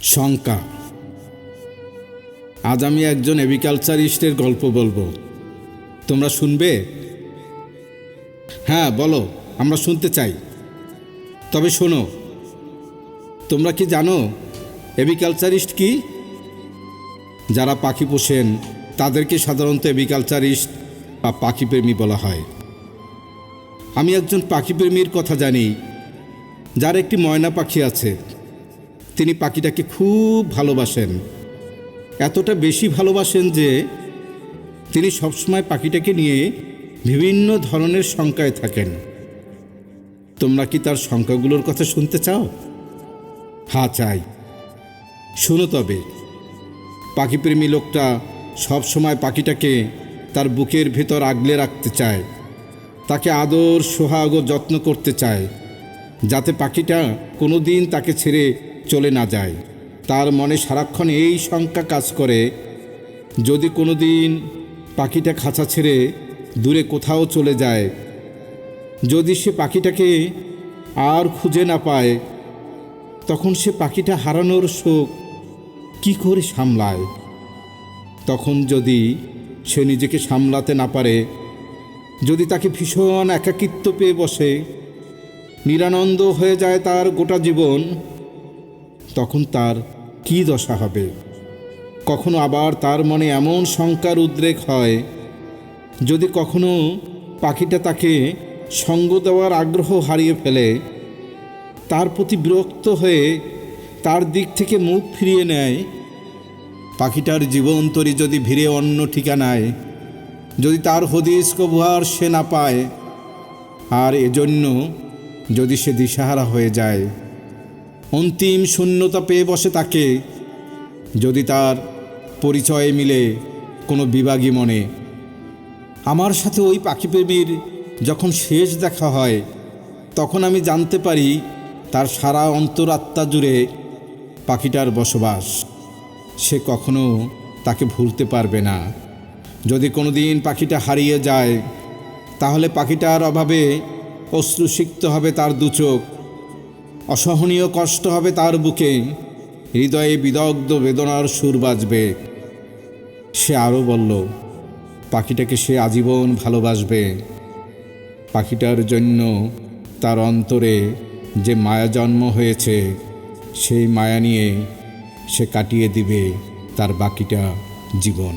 শঙ্কা। আজ আমি একজন এভিকালচারিস্টের গল্প বলবো, তোমরা শুনবে? হ্যাঁ বলো, আমরা শুনতে চাই। তবে শোনো, তোমরা কি জানো এভিকালচারিস্ট কি? যারা পাখি পোষেন তাদেরকে সাধারণত এভিকালচারিস্ট বা পাখিপ্রেমী বলা হয়। আমি একজন পাখিপ্রেমীর কথা জানি, যার একটি ময়না পাখি আছে। তিনি পাখিটাকে খুব ভালোবাসেন, এতটা বেশি ভালোবাসেন যে তিনি সবসময় পাখিটাকে নিয়ে বিভিন্ন ধরনের শঙ্কায় থাকেন। তোমরা কি তার শঙ্কাগুলোর কথা শুনতে চাও? হ্যাঁ চাই, শুনো তবে। পাখিপ্রেমী লোকটা সবসময় পাখিটাকে তার বুকের ভেতর আগলে রাখতে চায়, তাকে আদর সোহাগ ও যত্ন করতে চায়, যাতে পাখিটা কোনো দিন তাকে ছেড়ে চলে না যায়। তার মনে সারাক্ষণ এই শঙ্কা কাজ করে, যদি কোনো দিন পাখিটা খাঁচা ছেড়ে দূরে কোথাও চলে যায়, যদি সে পাখিটাকে আর খুঁজে না পায়, তখন সে পাখিটা হারানোর শোক কি করে সামলায়? তখন যদি সে নিজেকে সামলাতে না পারে, যদি তাকে ভীষণ একাকিত্ব পেয়ে বসে, নিরানন্দ হয়ে যায় তার গোটা জীবন, তখন তার কি দশা হবে? কখনো আবার তার মনে এমন শঙ্কার উদ্রেক হয়, যদি কখনো পাখিটা তাকে সঙ্গ দেওয়ার আগ্রহ হারিয়ে ফেলে, তার প্রতি বিরক্ত হয়ে তার দিক থেকে মুখ ফিরিয়ে নেয়, পাখিটার জীবন তরী যদি ভিড়ে অন্য ঠিকানায়, যদি তার হদিস কবুহার সে না পায়, আর এজন্য যদি সে দিশাহারা হয়ে যায়, অন্তিম শূন্যতা পেয়ে বসে তাকে, যদি তার পরিচয় মিলে কোনো বিভাগী মনে। আমার সাথে ওই পাখিপ্রেমীর যখন শেষ দেখা হয়, তখন আমি জানতে পারি তার সারা অন্তরাত্মা জুড়ে পাখিটার বসবাস। সে কখনো তাকে ভুলতে পারবে না। যদি কোনো দিন পাখিটা হারিয়ে যায়, তাহলে পাখিটার অভাবে অশ্রুসিক্ত হবে তার দুচোখ, অসহনীয় কষ্ট হবে তার বুকে, হৃদয়ে বিদগ্ধ বেদনার সুর বাজবে। সে আরও বলল, পাখিটাকে সে আজীবন ভালোবাসবে। পাখিটার জন্য তার অন্তরে যে মায়া জন্ম হয়েছে, সেই মায়া নিয়ে সে কাটিয়ে দিবে তার বাকিটা জীবন।